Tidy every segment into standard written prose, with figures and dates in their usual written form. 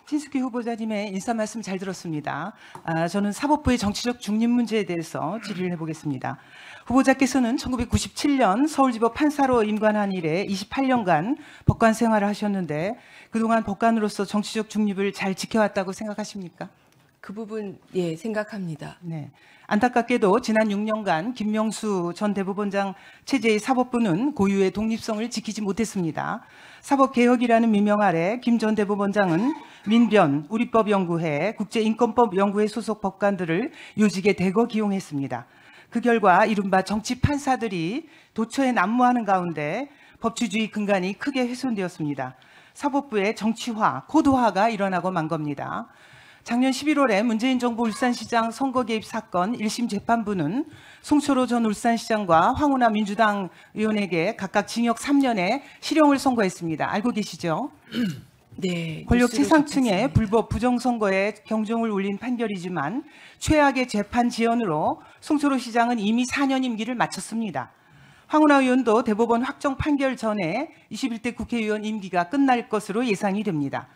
친숙희 후보자님의 인사 말씀 잘 들었습니다. 저는 사법부의 정치적 중립 문제에 대해서 질의를 해보겠습니다. 후보자께서는 1997년 서울지법 판사로 임관한 이래 28년간 법관 생활을 하셨는데 그동안 법관으로서 정치적 중립을 잘 지켜왔다고 생각하십니까? 그 부분 예 생각합니다. 네. 안타깝게도 지난 6년간 김명수 전 대법원장 체제의 사법부는 고유의 독립성을 지키지 못했습니다. 사법개혁이라는 미명 아래 김 전 대법원장은 민변, 우리법연구회, 국제인권법연구회 소속 법관들을 요직에 대거 기용했습니다. 그 결과 이른바 정치 판사들이 도처에 난무하는 가운데 법치주의 근간이 크게 훼손되었습니다. 사법부의 정치화, 코드화가 일어나고 만 겁니다. 작년 11월에 문재인 정부 울산시장 선거 개입 사건 1심 재판부는 송철호 전 울산시장과 황운하 민주당 의원에게 각각 징역 3년의 실형을 선고했습니다. 알고 계시죠? 네. 권력 최상층의 불법 부정선거에 경종을 울린 판결이지만 최악의 재판 지연으로 송철호 시장은 이미 4년 임기를 마쳤습니다. 황운하 의원도 대법원 확정 판결 전에 21대 국회의원 임기가 끝날 것으로 예상이 됩니다.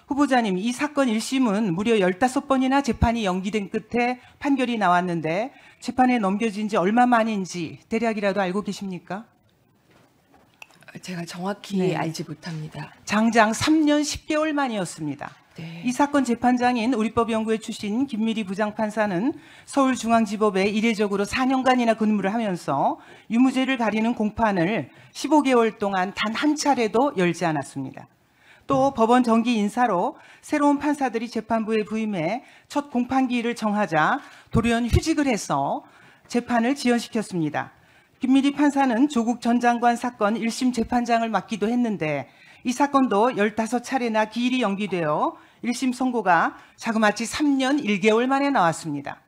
후보자님, 이 사건 1심은 무려 15번이나 재판이 연기된 끝에 판결이 나왔는데 재판에 넘겨진 지 얼마 만인지 대략이라도 알고 계십니까? 제가 정확히 네. 알지 못합니다. 장장 3년 10개월 만이었습니다. 네. 이 사건 재판장인 우리법연구회 출신 김미리 부장판사는 서울중앙지법에 이례적으로 4년간이나 근무를 하면서 유무죄를 가리는 공판을 15개월 동안 단 한 차례도 열지 않았습니다. 또 법원 정기 인사로 새로운 판사들이 재판부에 부임해 첫 공판기일을 정하자 돌연 휴직을 해서 재판을 지연시켰습니다. 김미리 판사는 조국 전 장관 사건 1심 재판장을 맡기도 했는데 이 사건도 15차례나 기일이 연기되어 1심 선고가 자그마치 3년 1개월 만에 나왔습니다.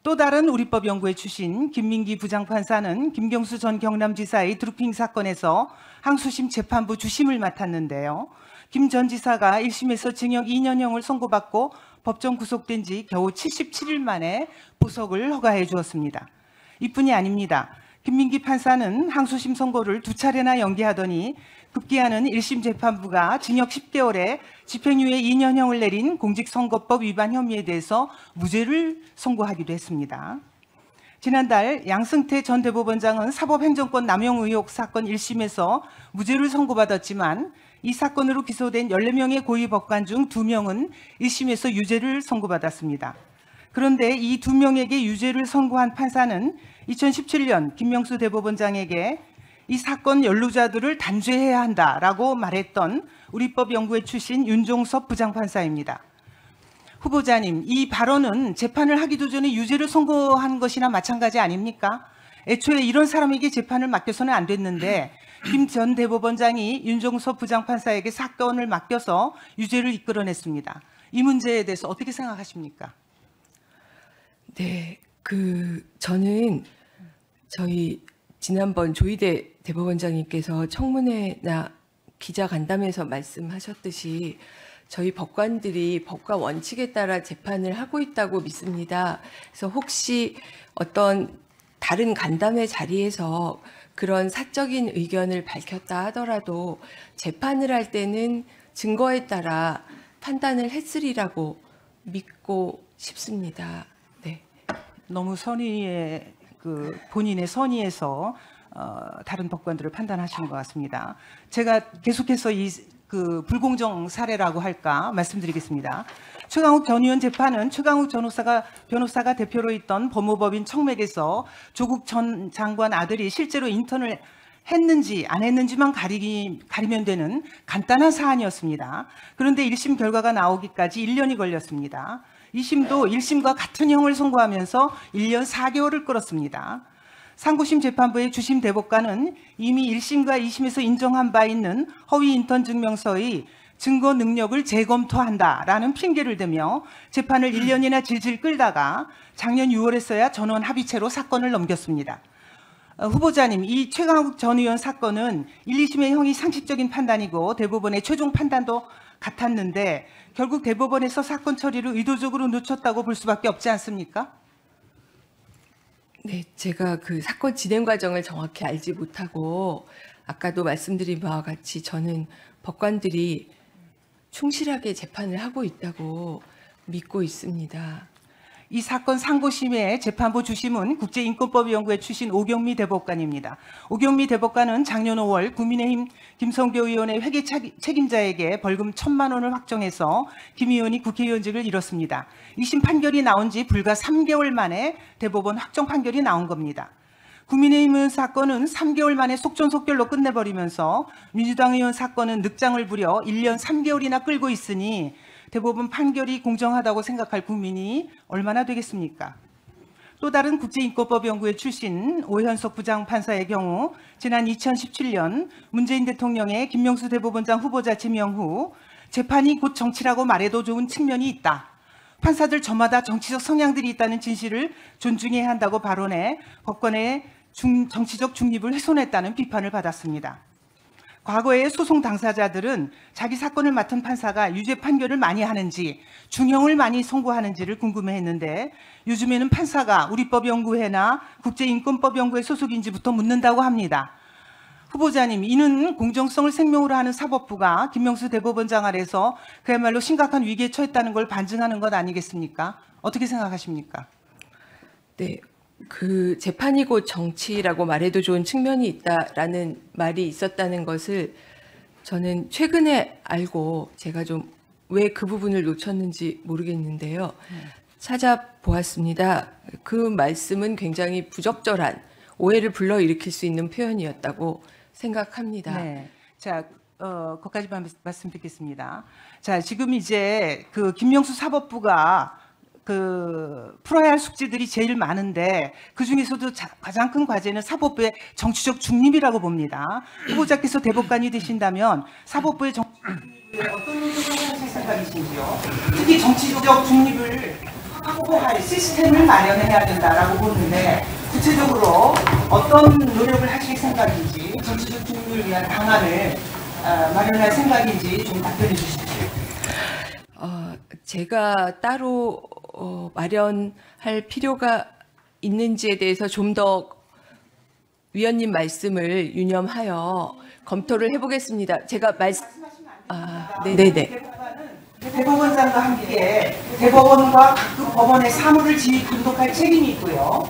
또 다른 우리법연구회 출신 김민기 부장판사는 김경수 전 경남지사의 드루핑 사건에서 항소심 재판부 주심을 맡았는데요. 김 전 지사가 1심에서 징역 2년형을 선고받고 법정 구속된 지 겨우 77일 만에 보석을 허가해 주었습니다. 이뿐이 아닙니다. 김민기 판사는 항소심 선고를 2차례나 연기하더니 급기야는 1심 재판부가 징역 10개월에 집행유예 2년형을 내린 공직선거법 위반 혐의에 대해서 무죄를 선고하기도 했습니다. 지난달 양승태 전 대법원장은 사법행정권 남용 의혹 사건 1심에서 무죄를 선고받았지만 이 사건으로 기소된 14명의 고위 법관 중 2명은 1심에서 유죄를 선고받았습니다. 그런데 이 2명에게 유죄를 선고한 판사는 2017년 김명수 대법원장에게 이 사건 연루자들을 단죄해야 한다라고 말했던 우리법연구회 출신 윤종섭 부장판사입니다. 후보자님, 이 발언은 재판을 하기도 전에 유죄를 선고한 것이나 마찬가지 아닙니까? 애초에 이런 사람에게 재판을 맡겨서는 안 됐는데 김 전 대법원장이 윤종섭 부장판사에게 사건을 맡겨서 유죄를 이끌어냈습니다. 이 문제에 대해서 어떻게 생각하십니까? 네, 저는 저희 지난번 조희대 대법원장님께서 청문회나 기자 간담회에서 말씀하셨듯이 저희 법관들이 법과 원칙에 따라 재판을 하고 있다고 믿습니다. 그래서 혹시 어떤 다른 간담회 자리에서 그런 사적인 의견을 밝혔다 하더라도 재판을 할 때는 증거에 따라 판단을 했으리라고 믿고 싶습니다. 네. 너무 선의의 본인의 선의에서 다른 법관들을 판단하시는 것 같습니다. 제가 계속해서 이 불공정 사례라고 할까 말씀드리겠습니다. 최강욱 전 의원 재판은 최강욱 변호사가 대표로 있던 법무법인 청맥에서 조국 전 장관 아들이 실제로 인턴을 했는지 안 했는지만 가리면 되는 간단한 사안이었습니다. 그런데 1심 결과가 나오기까지 1년이 걸렸습니다. 2심도 1심과 같은 형을 선고하면서 1년 4개월을 끌었습니다. 상고심 재판부의 주심 대법관은 이미 1심과 2심에서 인정한 바 있는 허위 인턴 증명서의 증거 능력을 재검토한다라는 핑계를 대며 재판을 1년이나 질질 끌다가 작년 6월에서야 전원 합의체로 사건을 넘겼습니다. 후보자님, 이 최강욱 전 의원 사건은 1, 2심의 형이 상식적인 판단이고 대법원의 최종 판단도 같았는데 결국 대법원에서 사건 처리를 의도적으로 늦췄다고 볼 수밖에 없지 않습니까? 네, 제가 그 사건 진행 과정을 정확히 알지 못하고 아까도 말씀드린 바와 같이 저는 법관들이 충실하게 재판을 하고 있다고 믿고 있습니다. 이 사건 상고심의 재판부 주심은 국제인권법연구회 출신 오경미 대법관입니다. 오경미 대법관은 작년 5월 국민의힘 김성교 의원의 회계 책임자에게 벌금 1,000만 원을 확정해서 김 의원이 국회의원직을 잃었습니다. 1심 판결이 나온 지 불과 3개월 만에 대법원 확정 판결이 나온 겁니다. 국민의힘 의원 사건은 3개월 만에 속전속결로 끝내버리면서 민주당 의원 사건은 늑장을 부려 1년 3개월이나 끌고 있으니 대법원 판결이 공정하다고 생각할 국민이 얼마나 되겠습니까? 또 다른 국제인권법연구회 출신 오현석 부장판사의 경우 지난 2017년 문재인 대통령의 김명수 대법원장 후보자 지명 후 재판이 곧 정치라고 말해도 좋은 측면이 있다. 판사들 저마다 정치적 성향들이 있다는 진실을 존중해야 한다고 발언해 법관의 정치적 중립을 훼손했다는 비판을 받았습니다. 과거의 소송 당사자들은 자기 사건을 맡은 판사가 유죄 판결을 많이 하는지 중형을 많이 선고하는지를 궁금해했는데 요즘에는 판사가 우리법연구회나 국제인권법연구회 소속인지부터 묻는다고 합니다. 후보자님, 이는 공정성을 생명으로 하는 사법부가 김명수 대법원장 아래서 그야말로 심각한 위기에 처했다는 걸 반증하는 것 아니겠습니까? 어떻게 생각하십니까? 네, 그 재판이 곧 정치라고 말해도 좋은 측면이 있다라는 말이 있었다는 것을 저는 최근에 알고 제가 좀 왜 그 부분을 놓쳤는지 모르겠는데요. 찾아보았습니다. 그 말씀은 굉장히 부적절한 오해를 불러일으킬 수 있는 표현이었다고 생각합니다. 네. 자, 거기까지만 말씀드리겠습니다. 자, 지금 이제 그 김명수 사법부가 풀어야 할 숙제들이 제일 많은데 그 중에서도 가장 큰 과제는 사법부의 정치적 중립이라고 봅니다. 후보자께서 대법관이 되신다면 사법부의 정치에 어떤 노력을 하실 생각이신지요? 특히 정치적 중립을 확보할 시스템을 마련해야 된다라고 보는데 구체적으로 어떤 노력을 하실 생각인지 정치적 중립을 위한 방안을 마련할 생각인지 좀 답변해 주십시오. 제가 따로 마련할 필요가 있는지에 대해서 좀 더 위원님 말씀을 유념하여 검토를 해보겠습니다. 제가 네네. 대법원장과 함께 대법원과 각급 법원의 사무를 지휘 감독할 책임이 있고요.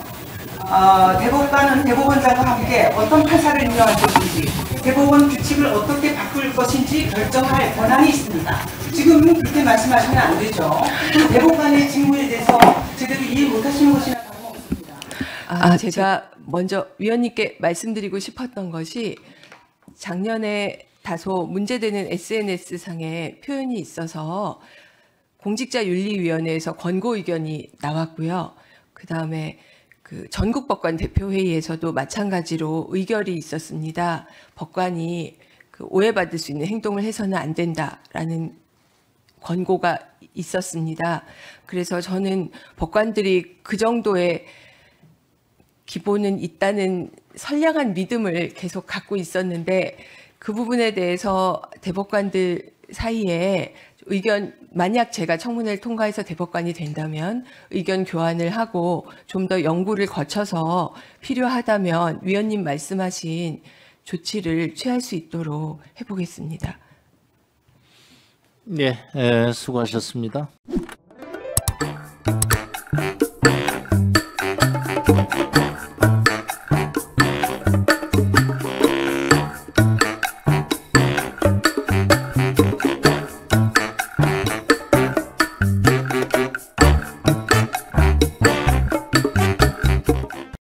대법관은 대법원장과 함께 어떤 판사를 임명할 것인지, 대법원 규칙을 어떻게 바꿀 것인지 결정할 권한이 있습니다. 지금 그렇게 말씀하시면 안 되죠. 대법관의 직무에 대해서 제대로 이해 못하시는 것이나 다름없습니다. 제가 먼저 위원님께 말씀드리고 싶었던 것이 작년에 다소 문제되는 SNS상의 표현이 있어서 공직자윤리위원회에서 권고 의견이 나왔고요. 그다음에 그 전국법관 대표회의에서도 마찬가지로 의결이 있었습니다. 법관이 그 오해받을 수 있는 행동을 해서는 안 된다라는 권고가 있었습니다. 그래서 저는 법관들이 그 정도의 기본은 있다는 선량한 믿음을 계속 갖고 있었는데 그 부분에 대해서 대법관들 사이에 만약 제가 청문회를 통과해서 대법관이 된다면 의견 교환을 하고 좀 더 연구를 거쳐서 필요하다면 위원님 말씀하신 조치를 취할 수 있도록 해보겠습니다. 네, 수고하셨습니다.